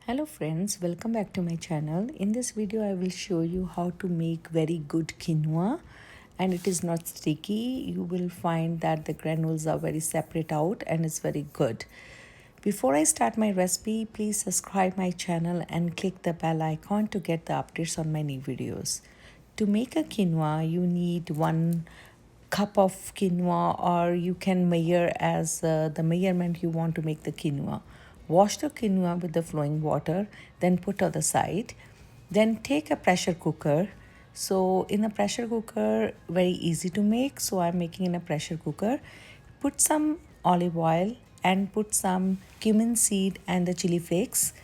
Hello friends, welcome back to my channel. In this video I will show you how to make very good quinoa, and it is not sticky. You will find that the granules are very separate out and it's very good. Before I start my recipe, please subscribe my channel and click the bell icon to get the updates on my new videos. To make a quinoa, you need 1 cup of quinoa, or you can measure as the measurement you want to make the quinoa. Wash the quinoa with the flowing water, then put on the side. Then take a pressure cooker. So in a pressure cooker, very easy to make. So I'm making in a pressure cooker. Put some olive oil and put some cumin seed and the chili flakes.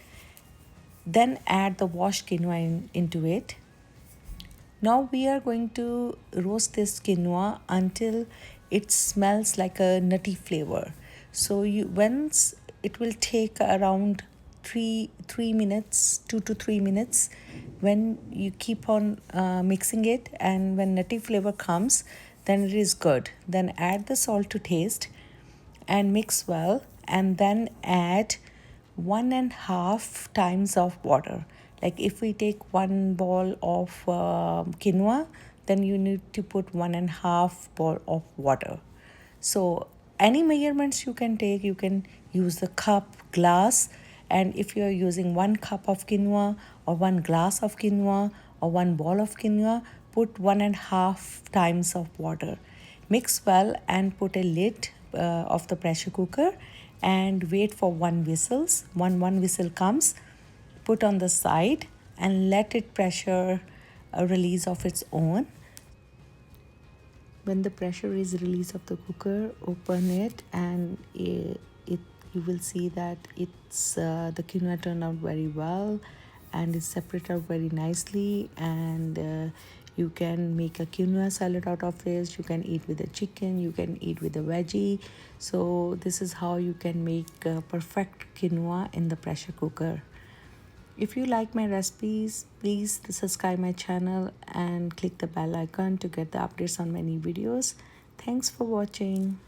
Then add the washed quinoa into it. Now we are going to roast this quinoa until it smells like a nutty flavor. So once it will take around 3 minutes, 2 to 3 minutes, when you keep on mixing it, and when nutty flavor comes, then it is good. Then add the salt to taste and mix well, and then add 1.5 times of water. Like if we take 1 bowl of quinoa, then you need to put 1.5 bowl of water. So any measurements you can take, you can use the cup, glass, and if you're using 1 cup of quinoa or 1 glass of quinoa or 1 bowl of quinoa, put 1.5 times of water. Mix well and put a lid of the pressure cooker and wait for one whistles. One whistle comes, put on the side and let it pressure release of its own. When the pressure is released of the cooker, open it, and you will see that it's the quinoa turned out very well and it's separated out very nicely, and you can make a quinoa salad out of this. You can eat with a chicken, you can eat with a veggie. So this is how you can make perfect quinoa in the pressure cooker. If you like my recipes, please subscribe my channel and click the bell icon to get the updates on my new videos. Thanks for watching.